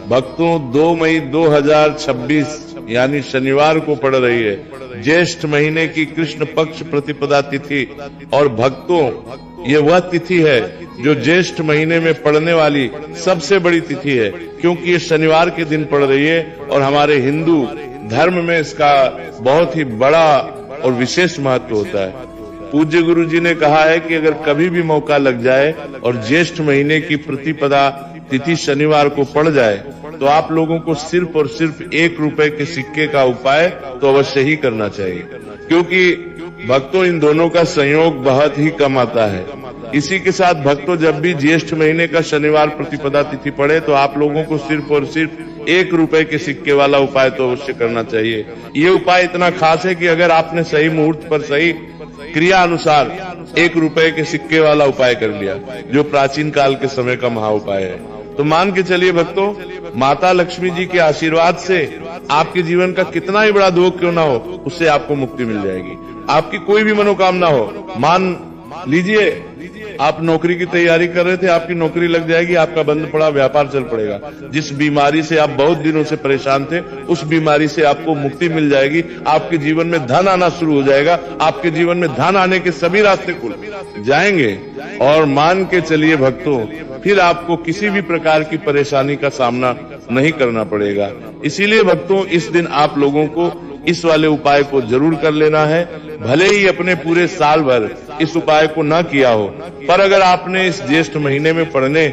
भक्तों 2 मई 2026 यानी शनिवार को पड़ रही है ज्येष्ठ महीने की कृष्ण पक्ष प्रतिपदा तिथि। और भक्तों ये वह तिथि है जो ज्येष्ठ महीने में पड़ने वाली सबसे बड़ी तिथि है, क्योंकि ये शनिवार के दिन पड़ रही है और हमारे हिंदू धर्म में इसका बहुत ही बड़ा और विशेष महत्व होता है। पूज्य गुरु जी ने कहा है कि अगर कभी भी मौका लग जाए और ज्येष्ठ महीने की प्रतिपदा तिथि शनिवार को पड़ जाए तो आप लोगों को सिर्फ और सिर्फ 1 रुपए के सिक्के का उपाय तो अवश्य ही करना चाहिए, क्योंकि भक्तों इन दोनों का संयोग बहुत ही कम आता है। इसी के साथ भक्तों जब भी ज्येष्ठ महीने का शनिवार प्रतिपदा तिथि पड़े तो आप लोगों को सिर्फ और सिर्फ 1 रुपए के सिक्के वाला उपाय तो अवश्य करना चाहिए। ये उपाय इतना खास है कि अगर आपने सही मुहूर्त पर सही क्रिया अनुसार 1 रुपए के सिक्के वाला उपाय कर लिया, जो प्राचीन काल के समय का महा उपाय है, तो मान के चलिए भक्तों माता लक्ष्मी जी के आशीर्वाद से आपके जीवन का कितना ही बड़ा दुख क्यों ना हो, उससे आपको मुक्ति मिल जाएगी। आपकी कोई भी मनोकामना हो, मान लीजिए आप नौकरी की तैयारी कर रहे थे, आपकी नौकरी लग जाएगी, आपका बंद पड़ा व्यापार चल पड़ेगा। जिस बीमारी से आप बहुत दिनों से परेशान थे उस बीमारी से आपको मुक्ति मिल जाएगी। आपके जीवन में धन आना शुरू हो जाएगा, आपके जीवन में धन आने के सभी रास्ते खुल जाएंगे। और मान के चलिए भक्तों फिर आपको किसी भी प्रकार की परेशानी का सामना नहीं करना पड़ेगा। इसीलिए भक्तों इस दिन आप लोगों को इस वाले उपाय को जरूर कर लेना है। भले ही अपने पूरे साल भर इस उपाय को न किया हो, पर अगर आपने इस ज्येष्ठ महीने में पड़ने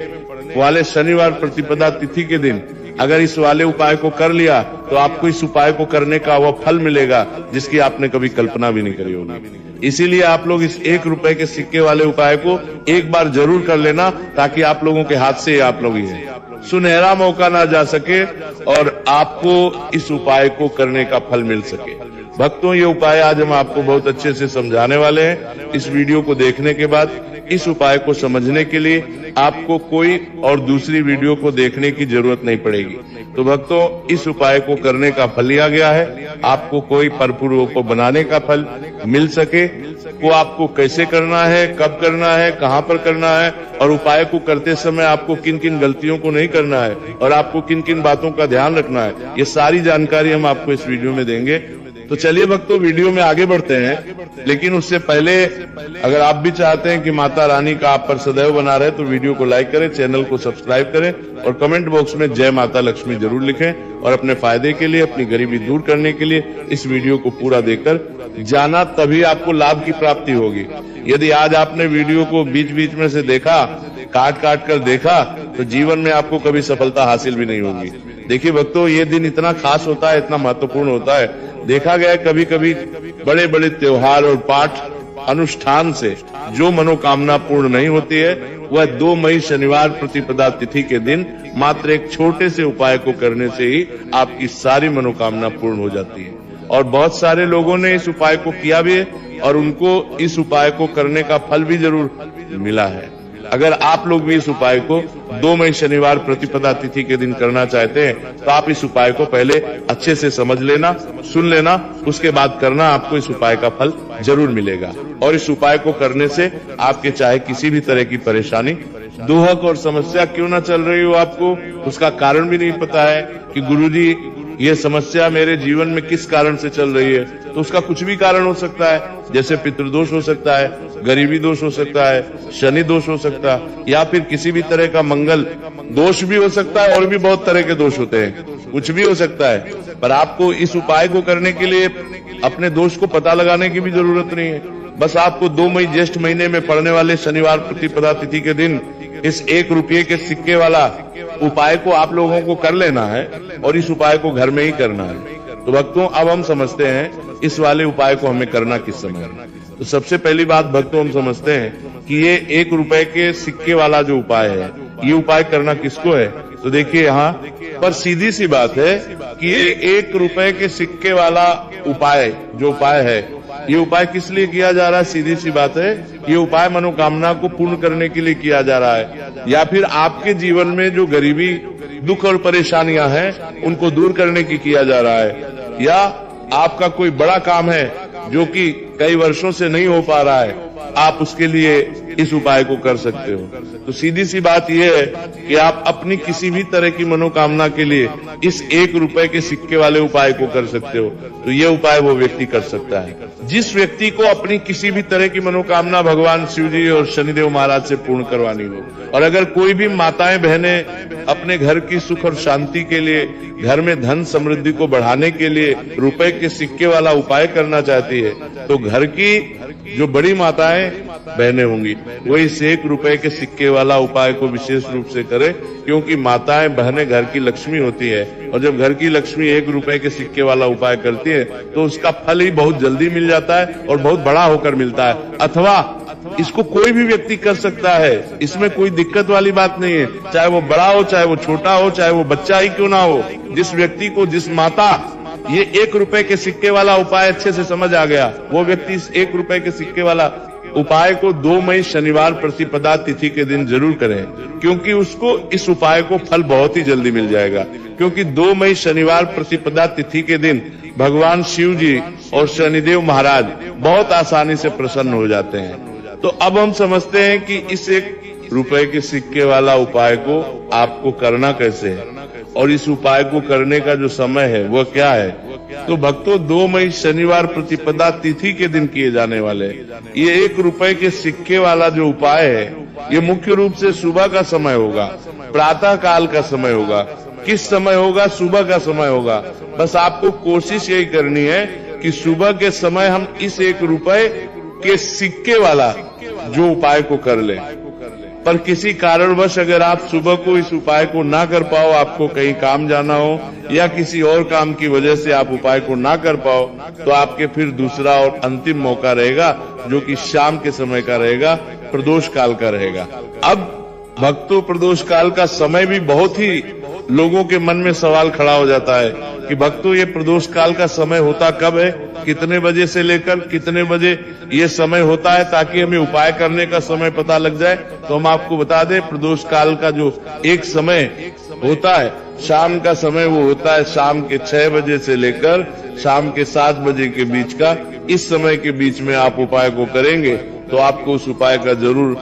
वाले शनिवार प्रतिपदा तिथि के दिन अगर इस वाले उपाय को कर लिया तो आपको इस उपाय को करने का वह फल मिलेगा जिसकी आपने कभी कल्पना भी नहीं करी होगी। इसीलिए आप लोग इस 1 रुपए के सिक्के वाले उपाय को एक बार जरूर कर लेना, ताकि आप लोगों के हाथ से आप लोग ही सुनहरा मौका ना जा सके और आपको इस उपाय को करने का फल मिल सके। भक्तों ये उपाय आज हम आपको बहुत अच्छे से समझाने वाले हैं। इस वीडियो को देखने के बाद इस उपाय को समझने के लिए आपको कोई और दूसरी वीडियो को देखने की जरूरत नहीं पड़ेगी। तो भक्तों इस उपाय को करने का फल लिया गया है, आपको कोई परपूर्व को बनाने का फल मिल सके, वो आपको कैसे करना है, कब करना है, कहां पर करना है और उपाय को करते समय आपको किन किन गलतियों को नहीं करना है और आपको किन किन बातों का ध्यान रखना है, ये सारी जानकारी हम आपको इस वीडियो में देंगे। तो चलिए भक्तों वीडियो में आगे बढ़ते हैं, लेकिन उससे पहले अगर आप भी चाहते हैं कि माता रानी का आप पर सदैव बना रहे तो वीडियो को लाइक करें, चैनल को सब्सक्राइब करें और कमेंट बॉक्स में जय माता लक्ष्मी जरूर लिखें। और अपने फायदे के लिए, अपनी गरीबी दूर करने के लिए इस वीडियो को पूरा देखकर जाना, तभी आपको लाभ की प्राप्ति होगी। यदि आज आपने वीडियो को बीच बीच में से देखा, काट काट कर देखा, तो जीवन में आपको कभी सफलता हासिल भी नहीं होगी। देखिए भक्तों ये दिन इतना खास होता है, इतना महत्वपूर्ण होता है। देखा गया कभी कभी बड़े बड़े त्योहार और पाठ अनुष्ठान से जो मनोकामना पूर्ण नहीं होती है, वह 2 मई शनिवार प्रतिपदा तिथि के दिन मात्र एक छोटे से उपाय को करने से ही आपकी सारी मनोकामना पूर्ण हो जाती है। और बहुत सारे लोगों ने इस उपाय को किया भी है और उनको इस उपाय को करने का फल भी जरूर मिला है। अगर आप लोग भी इस उपाय को 2 मई शनिवार प्रतिपदा तिथि के दिन करना चाहते हैं तो आप इस उपाय को पहले अच्छे से समझ लेना, सुन लेना, उसके बाद करना, आपको इस उपाय का फल जरूर मिलेगा। और इस उपाय को करने से आपके चाहे किसी भी तरह की परेशानी, दुहक और समस्या क्यों ना चल रही हो, आपको उसका कारण भी नहीं पता है कि गुरुजी ये समस्या मेरे जीवन में किस कारण से चल रही है, तो उसका कुछ भी कारण हो सकता है। जैसे पितृदोष हो सकता है, गरीबी दोष हो सकता है, शनि दोष हो सकता है, या फिर किसी भी तरह का मंगल दोष भी हो सकता है। और भी बहुत तरह के दोष होते हैं, कुछ भी हो सकता है। पर आपको इस उपाय को करने के लिए अपने दोष को पता लगाने की भी जरूरत नहीं है। बस आपको 2 मई ज्येष्ठ महीने में पड़ने वाले शनिवार प्रतिपदा तिथि के दिन इस 1 रुपये के सिक्के वाला उपाय को आप लोगों को कर लेना है और इस उपाय को घर में ही करना है। तो भक्तों अब हम समझते हैं इस वाले उपाय को हमें करना किस समय है। तो सबसे पहली बात भक्तों हम समझते हैं कि ये 1 रुपए के सिक्के वाला जो उपाय है, ये उपाय करना किसको है। तो देखिए यहाँ पर सीधी सी बात है कि ये 1 रुपए के सिक्के वाला उपाय जो उपाय है, ये उपाय किस लिए किया जा रहा है। सीधी सी बात है, ये उपाय मनोकामना को पूर्ण करने के लिए किया जा रहा है, या फिर आपके जीवन में जो गरीबी, दुख और परेशानियां हैं उनको दूर करने की किया जा रहा है, या आपका कोई बड़ा काम है जो कि कई वर्षों से नहीं हो पा रहा है, आप उसके लिए इस उपाय को कर सकते हो। तो सीधी सी बात यह है कि आप अपनी किसी भी तरह की मनोकामना के लिए इस 1 रुपए के सिक्के वाले उपाय को कर सकते हो। तो ये उपाय वो व्यक्ति कर सकता है जिस व्यक्ति को अपनी किसी भी तरह की मनोकामना भगवान शिव जी और शनिदेव महाराज से पूर्ण करवानी हो। और अगर कोई भी माताएं बहनें अपने घर की सुख और शांति के लिए, घर में धन समृद्धि को बढ़ाने के लिए रुपए के सिक्के वाला उपाय करना चाहती है, तो घर की जो बड़ी माताएं बहनें होंगी वो इस 1 रुपए के सिक्के वाला उपाय को विशेष रूप से करें, क्योंकि माताएं बहनें घर की लक्ष्मी होती है। और जब घर की लक्ष्मी 1 रुपए के सिक्के वाला उपाय करती है तो उसका फल ही बहुत जल्दी मिल जाता है और बहुत बड़ा होकर मिलता है। अथवा इसको कोई भी व्यक्ति कर सकता है, इसमें कोई दिक्कत वाली बात नहीं है। चाहे वो बड़ा हो, चाहे वो छोटा हो, चाहे वो बच्चा ही क्यों ना हो, जिस व्यक्ति को, जिस माता ये 1 रुपए के सिक्के वाला उपाय अच्छे से समझ आ गया, वो व्यक्ति इस 1 रुपए के सिक्के वाला उपाय को 2 मई शनिवार प्रतिपदा तिथि के दिन जरूर करें, क्योंकि उसको इस उपाय को फल बहुत ही जल्दी मिल जाएगा। क्योंकि 2 मई शनिवार प्रतिपदा तिथि के दिन भगवान शिव जी और शनिदेव महाराज बहुत आसानी से प्रसन्न हो जाते हैं। तो अब हम समझते हैं कि इस 1 रुपए के सिक्के वाला उपाय को आपको करना कैसे है और इस उपाय को करने का जो समय है वो क्या है। तो भक्तों, 2 मई शनिवार प्रतिपदा तिथि के दिन किए जाने वाले ये 1 रुपए के सिक्के वाला जो उपाय है, ये मुख्य रूप से सुबह का समय होगा, प्रातः काल का समय होगा। किस समय होगा? सुबह का समय होगा। बस आपको कोशिश यही करनी है कि सुबह के समय हम इस 1 रुपए के सिक्के वाला जो उपाय को कर लें। पर किसी कारणवश अगर आप सुबह को इस उपाय को ना कर पाओ, आपको कहीं काम जाना हो या किसी और काम की वजह से आप उपाय को ना कर पाओ, तो आपके फिर दूसरा और अंतिम मौका रहेगा जो कि शाम के समय का रहेगा, प्रदोष काल का रहेगा। अब भक्तों, प्रदोष काल का समय भी बहुत ही लोगों के मन में सवाल खड़ा हो जाता है कि भक्तों, ये प्रदोष काल का समय होता कब है, कितने बजे से लेकर कितने बजे ये समय होता है, ताकि हमें उपाय करने का समय पता लग जाए। तो हम आपको बता दें, प्रदोष काल का जो एक समय होता है, शाम का समय, वो होता है शाम के 6 बजे से लेकर शाम के 7 बजे के बीच का। इस समय के बीच में आप उपाय को करेंगे तो आपको उस उपाय का जरूर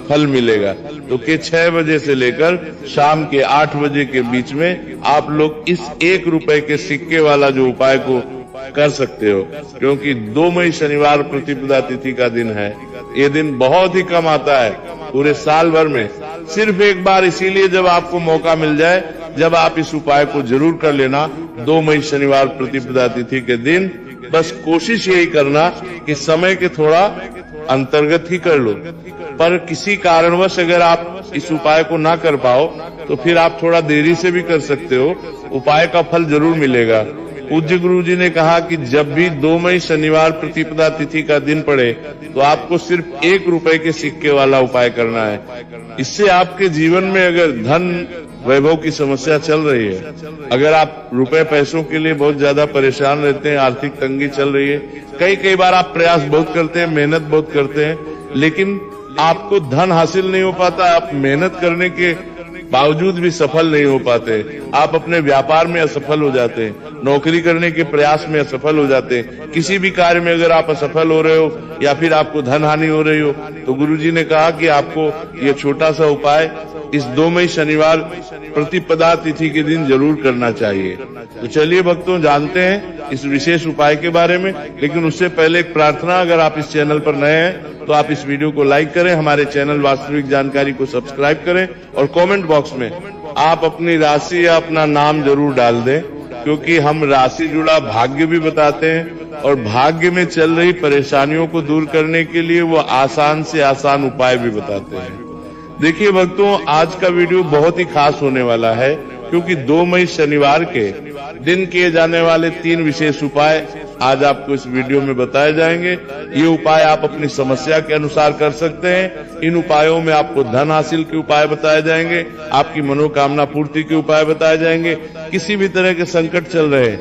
फल मिलेगा। तो के 6 बजे से लेकर शाम के 8 बजे के बीच में आप लोग इस 1 रुपए के सिक्के वाला जो उपाय को कर सकते हो, क्योंकि 2 मई शनिवार प्रतिपदा तिथि का दिन है। ये दिन बहुत ही कम आता है पूरे साल भर में, सिर्फ एक बार। इसीलिए जब आपको मौका मिल जाए, जब आप इस उपाय को जरूर कर लेना 2 मई शनिवार प्रतिपदा तिथि के दिन। बस कोशिश यही करना कि समय के थोड़ा अंतर्गत ही कर लो। पर किसी कारणवश अगर आप इस उपाय को ना कर पाओ तो फिर आप थोड़ा देरी से भी कर सकते हो, उपाय का फल जरूर मिलेगा। पूज्य गुरु जी ने कहा कि जब भी 2 मई शनिवार प्रतिपदा तिथि का दिन पड़े तो आपको सिर्फ 1 रुपए के सिक्के वाला उपाय करना है। इससे आपके जीवन में अगर धन वैभव की समस्या चल रही है, अगर आप रुपए पैसों के लिए बहुत ज्यादा परेशान रहते हैं, आर्थिक तंगी चल रही है, कई बार आप प्रयास बहुत करते हैं, मेहनत बहुत करते हैं, लेकिन आपको धन हासिल नहीं हो पाता, आप मेहनत करने के बावजूद भी सफल नहीं हो पाते, आप अपने व्यापार में असफल हो जाते हैं, नौकरी करने के प्रयास में असफल हो जाते हैं, किसी भी कार्य में अगर आप असफल हो रहे हो या फिर आपको धन हानि हो रही हो, तो गुरुजी ने कहा कि आपको ये छोटा सा उपाय इस 2 मई शनिवार प्रतिपदा तिथि के दिन जरूर करना चाहिए। तो चलिए भक्तों, जानते हैं इस विशेष उपाय के बारे में। लेकिन उससे पहले एक प्रार्थना, अगर आप इस चैनल पर नए हैं तो आप इस वीडियो को लाइक करें, हमारे चैनल वास्तविक जानकारी को सब्सक्राइब करें और कमेंट बॉक्स में आप अपनी राशि या अपना नाम जरूर डाल दें, क्योंकि हम राशि जुड़ा भाग्य भी बताते हैं और भाग्य में चल रही परेशानियों को दूर करने के लिए वो आसान से आसान उपाय भी बताते हैं। देखिए भक्तों, आज का वीडियो बहुत ही खास होने वाला है, क्योंकि 2 मई शनिवार के दिन किए जाने वाले 3 विशेष उपाय आज आपको इस वीडियो में बताए जाएंगे। ये उपाय आप अपनी समस्या के अनुसार कर सकते हैं। इन उपायों में आपको धन हासिल के उपाय बताए जाएंगे, आपकी मनोकामना पूर्ति के उपाय बताए जाएंगे, किसी भी तरह के संकट चल रहे,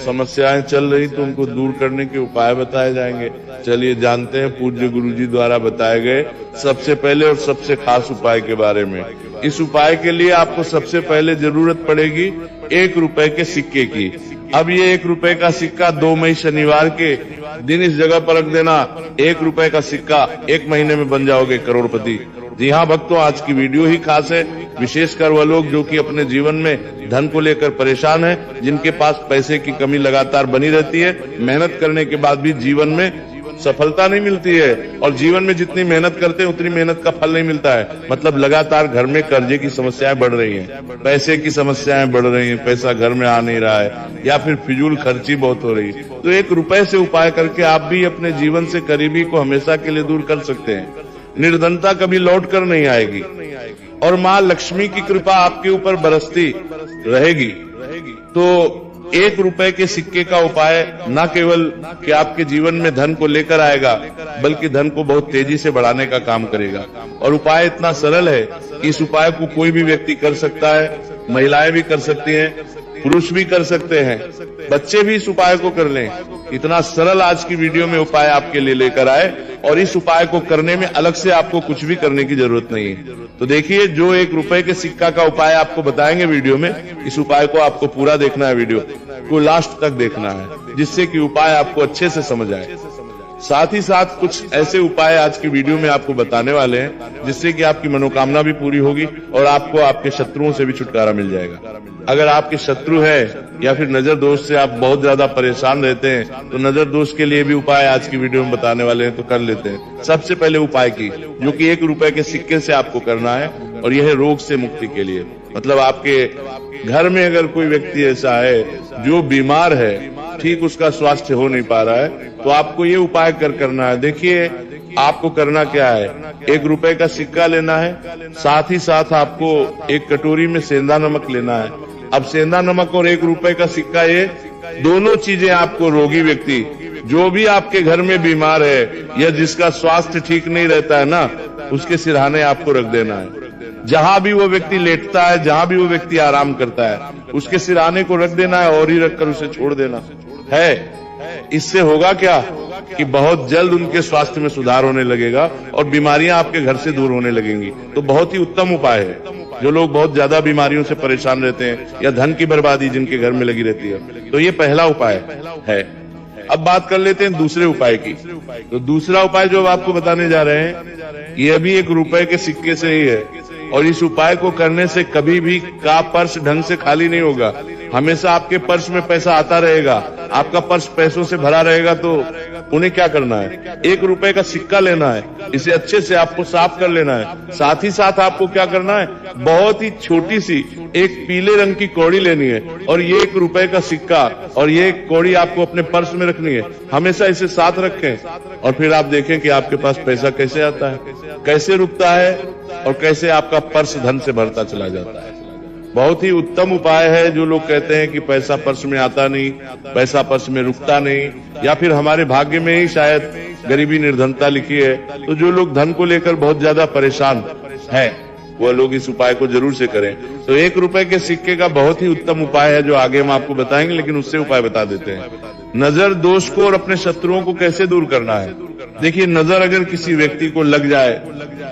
समस्याएं चल रही तो उनको दूर करने के उपाय बताए जाएंगे। चलिए जानते हैं पूज्य गुरुजी द्वारा बताए गए सबसे पहले और सबसे खास उपाय के बारे में। इस उपाय के लिए आपको सबसे पहले जरूरत पड़ेगी 1 रुपए के सिक्के की। अब ये 1 रुपए का सिक्का 2 मई शनिवार के दिन इस जगह पर रख देना, 1 रुपए का सिक्का 1 महीने में बन जाओगे करोड़पति। जी हाँ भक्तों, आज की वीडियो ही खास है, विशेषकर वह लोग जो कि अपने जीवन में धन को लेकर परेशान हैं, जिनके पास पैसे की कमी लगातार बनी रहती है, मेहनत करने के बाद भी जीवन में सफलता नहीं मिलती है, और जीवन में जितनी मेहनत करते हैं उतनी मेहनत का फल नहीं मिलता है। मतलब लगातार घर में कर्जे की समस्याएं बढ़ रही हैं, पैसे की समस्याएं बढ़ रही हैं, पैसा घर में आ नहीं रहा है, या फिर फिजूल खर्ची बहुत हो रही है। तो 1 रुपए से उपाय करके आप भी अपने जीवन से गरीबी को हमेशा के लिए दूर कर सकते हैं। निर्धनता कभी लौट कर नहीं आएगी और माँ लक्ष्मी की कृपा आपके ऊपर बरसती रहेगी। तो 1 रुपए के सिक्के का उपाय न केवल कि आपके जीवन में धन को लेकर आएगा, बल्कि धन को बहुत तेजी से बढ़ाने का काम करेगा। और उपाय इतना सरल है कि इस उपाय को कोई भी व्यक्ति कर सकता है, महिलाएं भी कर सकती हैं, पुरुष भी कर सकते हैं, बच्चे भी इस उपाय को कर लें। इतना सरल आज की वीडियो में उपाय आपके लिए लेकर आए, और इस उपाय को करने में अलग से आपको कुछ भी करने की जरूरत नहीं है। तो देखिए, जो 1 रुपए के सिक्का का उपाय आपको बताएंगे वीडियो में, इस उपाय को आपको पूरा देखना है, वीडियो को लास्ट तक देखना है, जिससे कि उपाय आपको अच्छे से समझ आए। साथ ही साथ कुछ ऐसे उपाय आज की वीडियो में आपको बताने वाले हैं, जिससे कि आपकी मनोकामना भी पूरी होगी और आपको आपके शत्रुओं से भी छुटकारा मिल जाएगा। अगर आपके शत्रु है या फिर नजर दोष से आप बहुत ज्यादा परेशान रहते हैं, तो नजर दोष के लिए भी उपाय आज की वीडियो में बताने वाले हैं, तो कर लेते हैं। सबसे पहले उपाय की, जो कि 1 रुपए के सिक्के से आपको करना है, और यह है रोग से मुक्ति के लिए। मतलब आपके घर में अगर कोई व्यक्ति ऐसा है जो बीमार है, ठीक उसका स्वास्थ्य हो नहीं पा रहा है, तो आपको ये उपाय करना है। देखिए, आपको करना क्या है, 1 रुपए का सिक्का लेना है, साथ ही साथ आपको 1 कटोरी में सेंधा नमक लेना है। अब सेंधा नमक और 1 रुपए का सिक्का, ये दोनों चीजें आपको रोगी व्यक्ति, जो भी आपके घर में बीमार है या जिसका स्वास्थ्य ठीक नहीं रहता है ना, उसके सिरहाने आपको रख देना है। जहां भी वो व्यक्ति लेटता है, जहां भी वो व्यक्ति आराम करता है, उसके सिरहाने को रख देना है और ही रखकर उसे छोड़ देना है। इससे होगा क्या कि बहुत जल्द उनके स्वास्थ्य में सुधार होने लगेगा और बीमारियां आपके घर से दूर होने लगेंगी। तो बहुत ही उत्तम उपाय है। जो लोग बहुत ज्यादा बीमारियों से परेशान रहते हैं या धन की बर्बादी जिनके घर में लगी रहती है, तो ये पहला उपाय है। अब बात कर लेते हैं दूसरे उपाय की। तो दूसरा उपाय जो आपको बताने जा रहे हैं, ये भी 1 रुपए के सिक्के से ही है, और इस उपाय को करने से कभी भी का पर्स ढंग से खाली नहीं होगा। हमेशा आपके पर्स में पैसा आता रहेगा, आपका पर्स पैसों से भरा रहेगा। तो उन्हें क्या करना है, 1 रुपए का सिक्का लेना है, इसे अच्छे से आपको साफ कर लेना है। साथ ही साथ आपको क्या करना है, बहुत ही छोटी सी एक पीले रंग की कौड़ी लेनी है, और ये 1 रुपए का सिक्का और ये कौड़ी आपको अपने पर्स में रखनी है। हमेशा इसे साथ रखें, और फिर आप देखें कि आपके पास पैसा कैसे आता है, कैसे रुकता है, और कैसे आपका पर्स धन से भरता चला जाता है। बहुत ही उत्तम उपाय है। जो लोग कहते हैं कि पैसा पर्स में आता नहीं, पैसा पर्स में रुकता नहीं, या फिर हमारे भाग्य में ही शायद गरीबी निर्धनता लिखी है, तो जो लोग धन को लेकर बहुत ज्यादा परेशान है, वह लोग इस उपाय को जरूर से करें। तो 1 रुपए के सिक्के का बहुत ही उत्तम उपाय है, जो आगे हम आपको बताएंगे, लेकिन उससे उपाय बता देते हैं। नजर दोष को और अपने शत्रुओं को कैसे दूर करना है। देखिए, नजर अगर किसी व्यक्ति को लग जाए,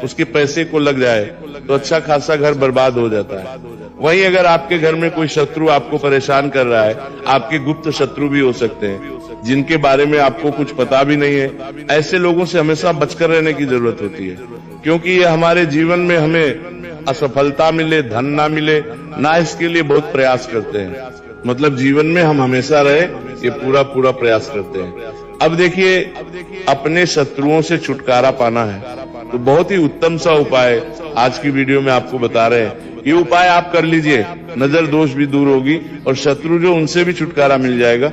उसके पैसे को लग जाए, तो अच्छा खासा घर बर्बाद हो जाता है। वहीं अगर आपके घर में कोई शत्रु आपको परेशान कर रहा है, आपके गुप्त शत्रु भी हो सकते हैं, जिनके बारे में आपको कुछ पता भी नहीं है, ऐसे लोगों से हमेशा बचकर रहने की जरूरत होती है, क्योंकि ये हमारे जीवन में हमें असफलता मिले, धन ना मिले ना, इसके लिए बहुत प्रयास करते हैं। मतलब जीवन में हम हमेशा रहे, ये पूरा प्रयास करते हैं। अब देखिए, अपने शत्रुओं से छुटकारा पाना है, तो बहुत ही उत्तम सा उपाय आज की वीडियो में आपको बता रहे हैं। ये उपाय आप कर लीजिए, नजर दोष भी दूर होगी और शत्रु जो, उनसे भी छुटकारा मिल जाएगा।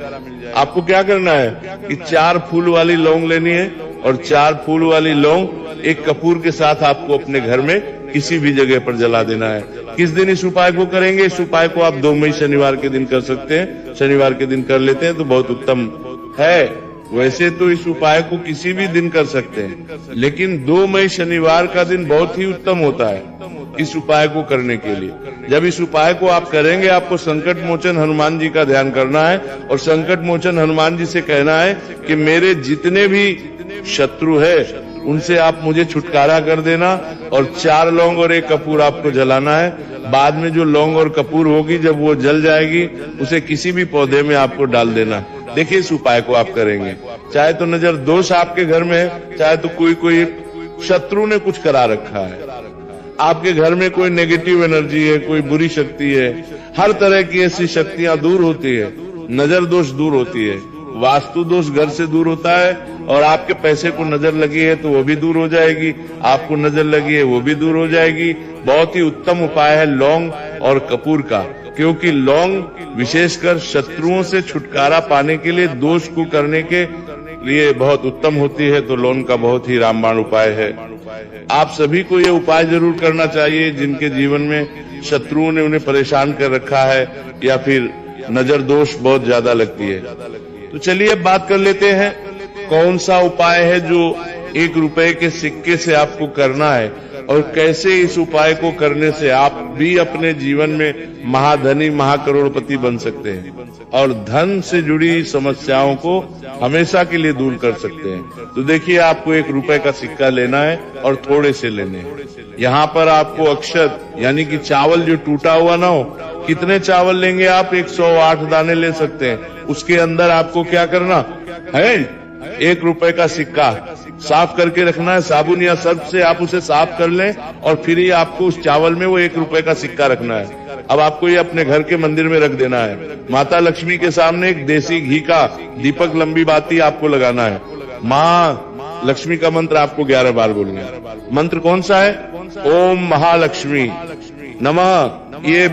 आपको क्या करना है कि 4 फूल वाली लौंग लेनी है, और 4 फूल वाली लौंग 1 कपूर के साथ आपको अपने घर में किसी भी जगह पर जला देना है। किस दिन इस उपाय को करेंगे? इस उपाय को आप 2 मई शनिवार के दिन कर सकते हैं। शनिवार के दिन कर लेते हैं तो बहुत उत्तम है। वैसे तो इस उपाय को किसी भी दिन कर सकते हैं, लेकिन 2 मई शनिवार का दिन बहुत ही उत्तम होता है इस उपाय को करने के लिए। जब इस उपाय को आप करेंगे, आपको संकट मोचन हनुमान जी का ध्यान करना है, और संकट मोचन हनुमान जी से कहना है कि मेरे जितने भी शत्रु है उनसे आप मुझे छुटकारा कर देना, और 4 लौंग और 1 कपूर आपको जलाना है। बाद में जो लौंग और कपूर होगी, जब वो जल जाएगी, उसे किसी भी पौधे में आपको डाल देना। देखिए इस उपाय को आप करेंगे, चाहे तो नजर दोष आपके घर में है, चाहे तो कोई शत्रु ने कुछ करा रखा है, आपके घर में कोई नेगेटिव एनर्जी है, कोई बुरी शक्ति है, हर तरह की ऐसी शक्तियां दूर होती है, नजर दोष दूर होती है, वास्तु दोष घर से दूर होता है, और आपके पैसे को नजर लगी है तो वो भी दूर हो जाएगी, आपको नजर लगी है वो भी दूर हो जाएगी। बहुत ही उत्तम उपाय है लौंग और कपूर का, क्योंकि लौंग विशेषकर शत्रुओं से छुटकारा पाने के लिए, दोष को करने के लिए बहुत उत्तम होती है। तो लौंग का बहुत ही रामबाण उपाय है। आप सभी को ये उपाय जरूर करना चाहिए जिनके जीवन में शत्रुओं ने उन्हें परेशान कर रखा है या फिर नजर दोष बहुत ज्यादा लगती है। तो चलिए अब बात कर लेते हैं कौन सा उपाय है जो 1 रुपए के सिक्के से आपको करना है, और कैसे इस उपाय को करने से आप भी अपने जीवन में महाधनी महाकरोड़पति बन सकते हैं और धन से जुड़ी समस्याओं को हमेशा के लिए दूर कर सकते हैं। तो देखिए, आपको 1 रुपए का सिक्का लेना है और थोड़े से लेने हैं। यहाँ पर आपको अक्षत यानी कि चावल जो टूटा हुआ ना हो, कितने चावल लेंगे आप? 108 दाने ले सकते हैं। उसके अंदर आपको क्या करना है? 1 रुपए का सिक्का साफ करके रखना है, साबुन या सर्फ से आप उसे साफ कर लें, और फिर ही आपको उस चावल में वो 1 रुपए का सिक्का रखना है। अब आपको ये अपने घर के मंदिर में रख देना है। माता लक्ष्मी के सामने एक देसी घी का दीपक लंबी बाती आपको लगाना है। माँ लक्ष्मी का मंत्र आपको 11 बार बोलना है। मंत्र कौन सा है? ओम महालक्ष्मी नमः। ये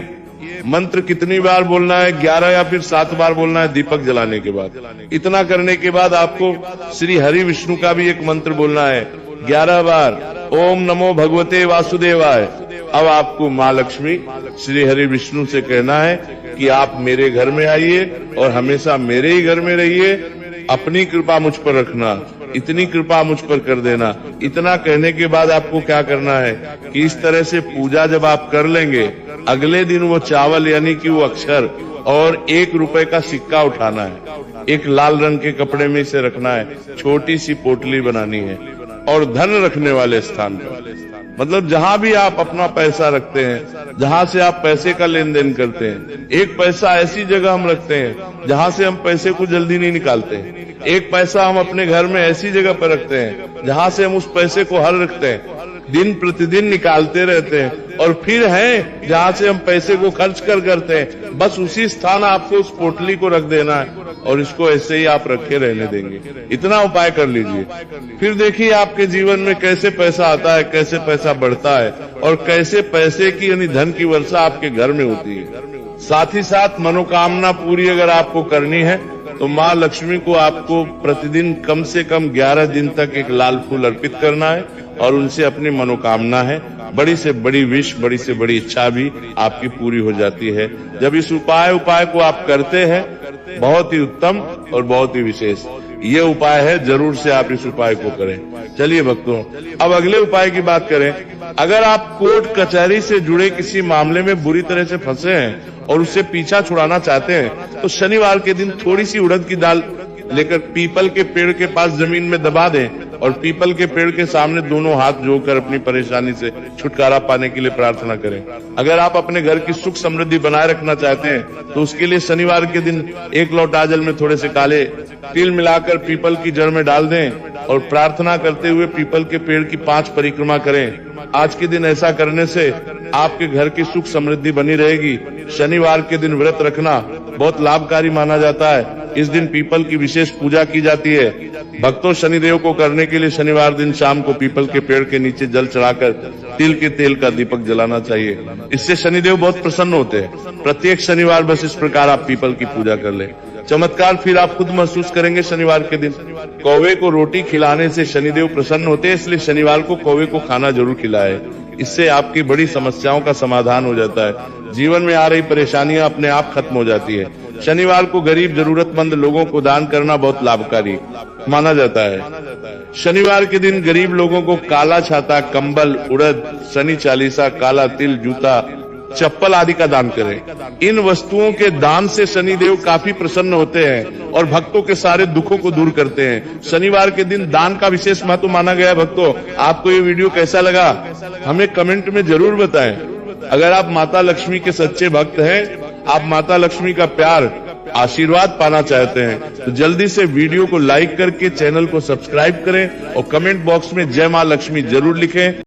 मंत्र कितनी बार बोलना है? 11 या फिर 7 बार बोलना है दीपक जलाने के बाद। इतना करने के बाद आपको श्री हरि विष्णु का भी एक मंत्र बोलना है 11 बार, ओम नमो भगवते वासुदेवाय। अब आपको माँ लक्ष्मी श्री हरि विष्णु से कहना है कि आप मेरे घर में आइए और हमेशा मेरे ही घर में रहिए, अपनी कृपा मुझ पर रखना, इतनी कृपा मुझ पर कर देना। इतना कहने के बाद आपको क्या करना है कि इस तरह से पूजा जब आप कर लेंगे, अगले दिन वो चावल यानी कि वो अक्षर और 1 रुपए का सिक्का उठाना है। एक लाल रंग के कपड़े में इसे रखना है, छोटी सी पोटली बनानी है, और धन रखने वाले स्थान पर, मतलब जहां भी आप अपना पैसा रखते हैं, जहां से आप पैसे का लेन देन करते हैं, एक पैसा ऐसी जगह हम रखते हैं जहां से हम पैसे को जल्दी नहीं निकालते हैं। एक पैसा हम अपने घर में ऐसी जगह पर रखते हैं जहां से हम उस पैसे को हर रखते हैं, दिन प्रतिदिन निकालते रहते हैं, और फिर है जहां से हम पैसे को खर्च करते हैं, बस उसी स्थान आपको उस पोटली को रख देना है, और इसको ऐसे ही आप रखे रहने देंगे। इतना उपाय कर लीजिए, फिर देखिए आपके जीवन में कैसे पैसा आता है, कैसे पैसा बढ़ता है, और कैसे पैसे की यानी धन की वर्षा आपके घर में होती है। साथ ही साथ मनोकामना पूरी अगर आपको करनी है तो माँ लक्ष्मी को आपको प्रतिदिन कम से कम 11 दिन तक एक लाल फूल अर्पित करना है, और उनसे अपनी मनोकामना है, बड़ी से बड़ी विश, बड़ी से बड़ी इच्छा भी आपकी पूरी हो जाती है जब इस उपाय को आप करते हैं। बहुत ही उत्तम और बहुत ही विशेष ये उपाय है, जरूर से आप इस उपाय को करें। चलिए भक्तों, अब अगले उपाय की बात करें। अगर आप कोर्ट कचहरी से जुड़े किसी मामले में बुरी तरह से फंसे हैं और उससे पीछा छुड़ाना चाहते हैं, तो शनिवार के दिन थोड़ी सी उड़द की दाल लेकर पीपल के पेड़ के पास जमीन में दबा दें, और पीपल के पेड़ के सामने दोनों हाथ जोड़कर अपनी परेशानी से छुटकारा पाने के लिए प्रार्थना करें। अगर आप अपने घर की सुख समृद्धि बनाए रखना चाहते हैं तो उसके लिए शनिवार के दिन 1 लोटा जल में थोड़े से काले तिल मिलाकर पीपल की जड़ में डाल दें, और प्रार्थना करते हुए पीपल के पेड़ की 5 परिक्रमा करें। आज के दिन ऐसा करने से आपके घर की सुख समृद्धि बनी रहेगी। शनिवार के दिन व्रत रखना बहुत लाभकारी माना जाता है। इस दिन पीपल की विशेष पूजा की जाती है। भक्तों, शनिदेव को करने के लिए शनिवार दिन शाम को पीपल के पेड़ के नीचे जल चढ़ाकर तिल के तेल का दीपक जलाना चाहिए। इससे शनिदेव बहुत प्रसन्न होते हैं। प्रत्येक शनिवार बस इस प्रकार आप पीपल की पूजा कर लें, चमत्कार फिर आप खुद महसूस करेंगे। शनिवार के दिन कौवे को रोटी खिलाने से शनिदेव प्रसन्न होते हैं, इसलिए शनिवार को कौवे को खाना जरूर खिलाए। इससे आपकी बड़ी समस्याओं का समाधान हो जाता है। जीवन में आ रही परेशानियां अपने आप खत्म हो जाती है। शनिवार को गरीब जरूरतमंद लोगों को दान करना बहुत लाभकारी माना जाता है। शनिवार के दिन गरीब लोगों को काला छाता, कंबल, उड़द, शनि चालीसा, काला तिल, जूता, चप्पल आदि का दान करें। इन वस्तुओं के दान से शनिदेव काफी प्रसन्न होते हैं और भक्तों के सारे दुखों को दूर करते हैं। शनिवार के दिन दान का विशेष महत्व माना गया है। भक्तों, आपको ये वीडियो कैसा लगा हमें कमेंट में जरूर बताएं। अगर आप माता लक्ष्मी के सच्चे भक्त हैं, आप माता लक्ष्मी का प्यार, आशीर्वाद पाना चाहते हैं, तो जल्दी से वीडियो को लाइक करके चैनल को सब्सक्राइब करें और कमेंट बॉक्स में जय मां लक्ष्मी जरूर लिखें।